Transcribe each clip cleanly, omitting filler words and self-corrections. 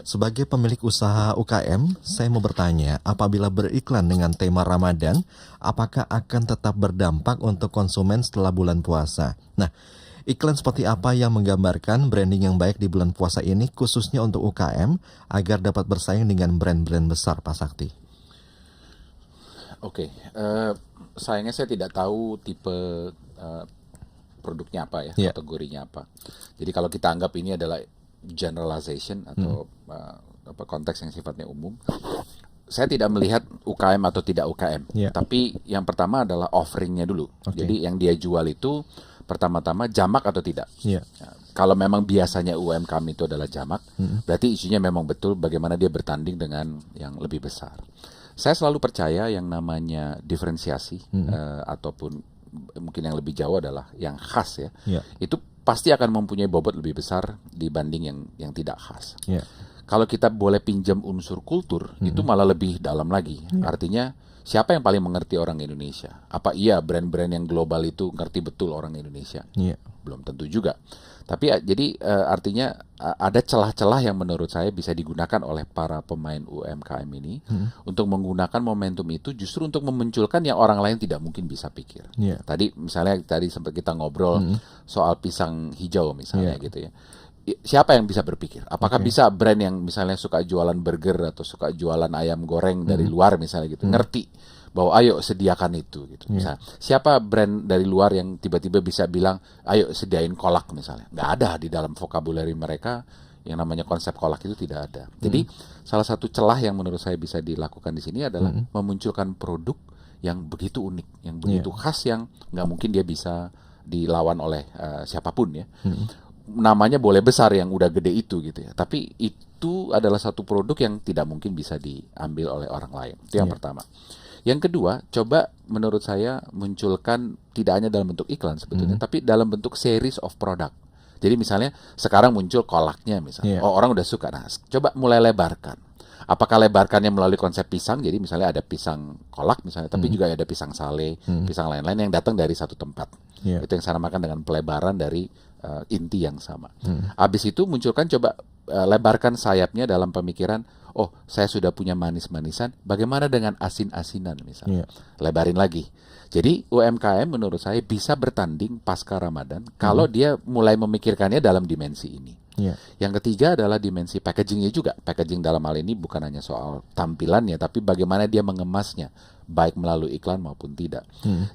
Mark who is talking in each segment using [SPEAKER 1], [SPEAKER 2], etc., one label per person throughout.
[SPEAKER 1] Sebagai pemilik usaha UKM, saya mau bertanya, apabila beriklan dengan tema Ramadan, apakah akan tetap berdampak untuk konsumen setelah bulan puasa? Nah, iklan seperti apa yang menggambarkan branding yang baik di bulan puasa ini khususnya untuk UKM agar dapat bersaing dengan brand-brand besar, Pak Sakti?
[SPEAKER 2] Oke, sayangnya saya tidak tahu tipe eh, produknya apa ya,
[SPEAKER 1] Ya,
[SPEAKER 2] kategorinya apa. Jadi kalau kita anggap ini adalah generalization atau konteks yang sifatnya umum, saya tidak melihat UKM atau tidak UKM.
[SPEAKER 1] ya,
[SPEAKER 2] Tapi yang pertama adalah offeringnya dulu.
[SPEAKER 1] oke,
[SPEAKER 2] Jadi yang dia jual itu pertama-tama jamak atau tidak.
[SPEAKER 1] ya,
[SPEAKER 2] Ya, kalau memang biasanya UMKM itu adalah jamak, berarti isunya memang betul bagaimana dia bertanding dengan yang lebih besar. Saya selalu percaya yang namanya diferensiasi ataupun mungkin yang lebih jauh adalah yang khas ya.
[SPEAKER 1] ya,
[SPEAKER 2] Itu pasti akan mempunyai bobot lebih besar dibanding yang tidak khas.
[SPEAKER 1] ya,
[SPEAKER 2] Kalau kita boleh pinjam unsur kultur, itu malah lebih dalam lagi. Artinya siapa yang paling mengerti orang Indonesia? Apa iya brand-brand yang global itu ngerti betul orang Indonesia?
[SPEAKER 1] ya,
[SPEAKER 2] Belum tentu juga. Tapi jadi artinya ada celah-celah yang menurut saya bisa digunakan oleh para pemain UMKM ini untuk menggunakan momentum itu justru untuk memunculkan yang orang lain tidak mungkin bisa pikir.
[SPEAKER 1] ya,
[SPEAKER 2] Tadi misalnya tadi sempat kita ngobrol soal pisang hijau misalnya
[SPEAKER 1] ya,
[SPEAKER 2] gitu ya. Siapa yang bisa berpikir? Apakah
[SPEAKER 1] oke,
[SPEAKER 2] bisa brand yang misalnya suka jualan burger atau suka jualan ayam goreng dari luar misalnya gitu, ngerti bahwa ayo sediakan itu gitu.
[SPEAKER 1] ya,
[SPEAKER 2] Misalnya, siapa brand dari luar yang tiba-tiba bisa bilang, ayo sediain kolak misalnya? Nggak ada di dalam vocabulary mereka yang namanya konsep kolak itu tidak ada. Jadi salah satu celah yang menurut saya bisa dilakukan di sini adalah memunculkan produk yang begitu unik, yang begitu khas yang nggak mungkin dia bisa dilawan oleh siapapun ya. Namanya boleh besar yang udah gede itu gitu ya. Tapi itu adalah satu produk yang tidak mungkin bisa diambil oleh orang lain. Itu yang
[SPEAKER 1] ya,
[SPEAKER 2] pertama. Yang kedua, coba menurut saya munculkan tidak hanya dalam bentuk iklan sebetulnya, tapi dalam bentuk series of product. Jadi misalnya sekarang muncul kolaknya misalnya.
[SPEAKER 1] ya,
[SPEAKER 2] Oh, orang udah suka. Nah, coba mulai lebarkan. Apakah lebarkannya melalui konsep pisang? Jadi misalnya ada pisang kolak misalnya, tapi juga ada pisang sale, pisang lain-lain yang datang dari satu tempat.
[SPEAKER 1] ya,
[SPEAKER 2] Itu yang saya namakan dengan pelebaran dari inti yang sama. Habis itu munculkan coba lebarkan sayapnya dalam pemikiran, oh saya sudah punya manis-manisan, bagaimana dengan asin-asinan misalnya.
[SPEAKER 1] ya,
[SPEAKER 2] Lebarin lagi. Jadi UMKM menurut saya bisa bertanding pasca Ramadan kalau dia mulai memikirkannya dalam dimensi ini.
[SPEAKER 1] ya,
[SPEAKER 2] Yang ketiga adalah dimensi packagingnya juga. Packaging dalam hal ini bukan hanya soal tampilannya, tapi bagaimana dia mengemasnya, baik melalui iklan maupun tidak.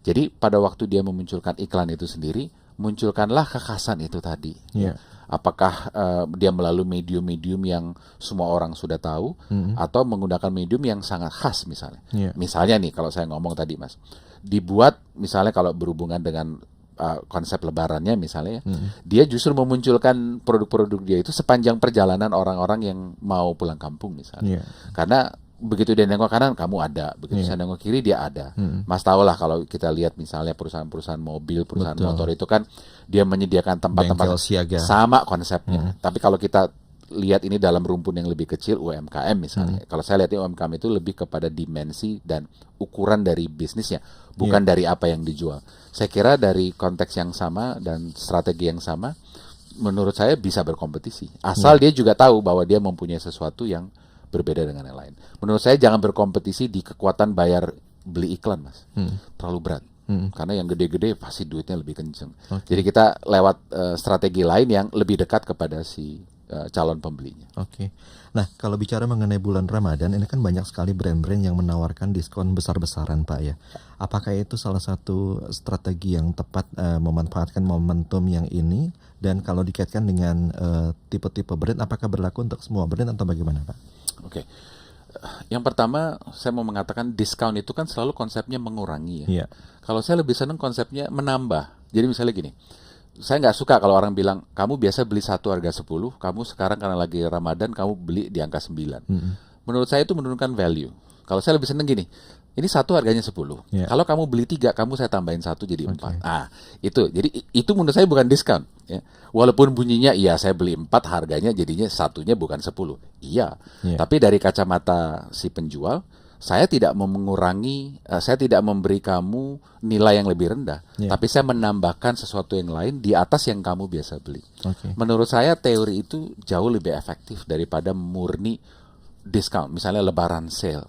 [SPEAKER 2] Jadi pada waktu dia memunculkan iklan itu sendiri, munculkanlah kekhasan itu tadi.
[SPEAKER 1] ya,
[SPEAKER 2] Apakah dia melalui medium-medium yang semua orang sudah tahu, atau menggunakan medium yang sangat khas misalnya.
[SPEAKER 1] ya,
[SPEAKER 2] Misalnya nih, kalau saya ngomong tadi Mas, dibuat misalnya kalau berhubungan dengan konsep lebarannya misalnya, dia justru memunculkan produk-produk dia itu sepanjang perjalanan orang-orang yang mau pulang kampung misalnya.
[SPEAKER 1] ya,
[SPEAKER 2] Karena begitu dia nengok kanan kamu ada, begitu saya nengok kiri dia ada. Mas tahu lah kalau kita lihat misalnya perusahaan-perusahaan mobil, perusahaan
[SPEAKER 1] betul.
[SPEAKER 2] motor itu kan dia menyediakan tempat-tempat
[SPEAKER 1] Bengkel siaga.
[SPEAKER 2] sama konsepnya. Tapi kalau kita lihat ini dalam rumpun yang lebih kecil UMKM misalnya. Kalau saya lihat UMKM itu lebih kepada dimensi dan ukuran dari bisnisnya, bukan dari apa yang dijual. Saya kira dari konteks yang sama dan strategi yang sama, menurut saya bisa berkompetisi. Asal dia juga tahu bahwa dia mempunyai sesuatu yang berbeda dengan yang lain. Menurut saya jangan berkompetisi di kekuatan bayar beli iklan, Mas. Terlalu berat. Karena yang gede-gede pasti duitnya lebih kenceng. Jadi kita lewat strategi lain yang lebih dekat kepada si calon pembelinya.
[SPEAKER 1] Oke. Nah, kalau bicara mengenai bulan Ramadan, ini kan banyak sekali brand-brand yang menawarkan diskon besar-besaran, Pak ya. Apakah itu salah satu strategi yang tepat memanfaatkan momentum yang ini? Dan kalau dikaitkan dengan tipe-tipe brand, apakah berlaku untuk semua brand atau bagaimana, Pak?
[SPEAKER 2] Oke. Yang pertama, saya mau mengatakan diskon itu kan selalu konsepnya mengurangi ya.
[SPEAKER 1] Iya.
[SPEAKER 2] Kalau saya lebih senang konsepnya menambah. Jadi misalnya gini, saya nggak suka kalau orang bilang, kamu biasa beli satu harga 10, kamu sekarang karena lagi Ramadan, kamu beli di angka 9. Menurut saya itu menurunkan value. Kalau saya lebih senang gini, ini satu harganya 10.
[SPEAKER 1] Yeah.
[SPEAKER 2] Kalau kamu beli 3, kamu saya tambahin 1 jadi 4. Ah, itu. Jadi itu menurut saya bukan diskon. Ya. Walaupun bunyinya, iya saya beli 4, harganya jadinya satunya bukan 10. Iya.
[SPEAKER 1] Yeah.
[SPEAKER 2] Tapi dari kacamata si penjual, saya tidak mengurangi, saya tidak memberi kamu nilai yang lebih rendah, tapi saya menambahkan sesuatu yang lain di atas yang kamu biasa beli. Menurut saya teori itu jauh lebih efektif daripada murni discount. Misalnya Lebaran sale,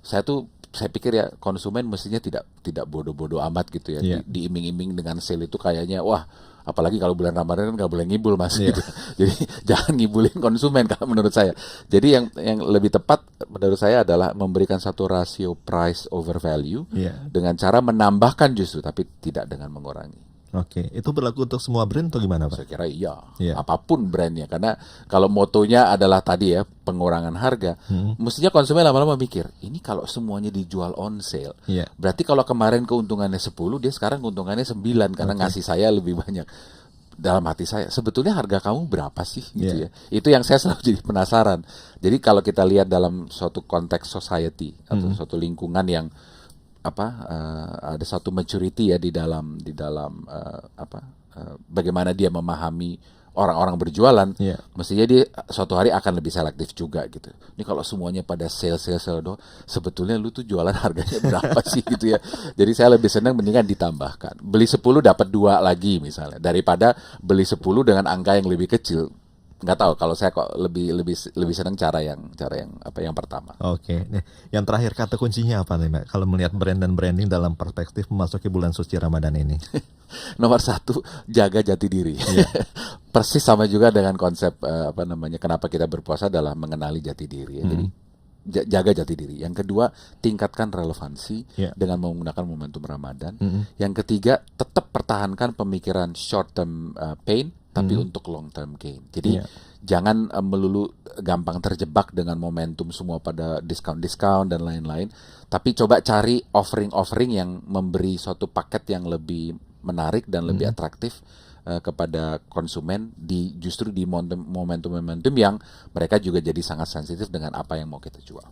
[SPEAKER 2] saya pikir ya konsumen mestinya tidak bodoh-bodoh amat gitu ya. Diiming-iming dengan sale itu kayaknya wah, apalagi kalau bulan Ramadan kan nggak boleh ngibul Mas gitu. Jadi jangan ngibulin konsumen kalau menurut saya. Jadi yang lebih tepat menurut saya adalah memberikan satu rasio price over value dengan cara menambahkan justru, tapi tidak dengan mengurangi.
[SPEAKER 1] Itu berlaku untuk semua brand atau gimana, Pak?
[SPEAKER 2] Saya kira iya. Apapun brandnya, karena kalau motonya adalah tadi ya pengurangan harga, mestinya konsumen lama-lama mikir, ini kalau semuanya dijual on sale, berarti kalau kemarin keuntungannya 10, dia sekarang keuntungannya 9 karena ngasih saya lebih banyak. Dalam hati saya, sebetulnya harga kamu berapa sih gitu ya. Itu yang saya selalu jadi penasaran. Jadi kalau kita lihat dalam suatu konteks society atau suatu lingkungan yang ada satu maturity ya di dalam bagaimana dia memahami orang-orang berjualan, mestinya dia suatu hari akan lebih selektif juga gitu. Ini kalau semuanya pada sale doang, sebetulnya lu tuh jualan harganya berapa sih gitu ya. Jadi saya lebih senang mendingan ditambahkan. Beli 10 dapat 2 lagi misalnya, daripada beli 10 dengan angka yang lebih kecil. Nggak tahu, kalau saya kok lebih senang cara yang pertama.
[SPEAKER 1] Nih, yang terakhir kata kuncinya apa nih, Mbak? Kalau melihat brand dan branding dalam perspektif memasuki bulan suci Ramadan ini.
[SPEAKER 2] Nomor 1, jaga jati diri. Persis sama juga dengan konsep kenapa kita berpuasa adalah mengenali jati diri. Jadi jaga jati diri. Yang kedua, tingkatkan relevansi dengan menggunakan momentum Ramadan. Yang ketiga, tetap pertahankan pemikiran short term pain tapi untuk long term gain. Jadi jangan melulu gampang terjebak dengan momentum semua pada diskon dan lain-lain, tapi coba cari offering yang memberi suatu paket yang lebih menarik dan lebih atraktif kepada konsumen justru di momentum yang mereka juga jadi sangat sensitif dengan apa yang mau kita jual.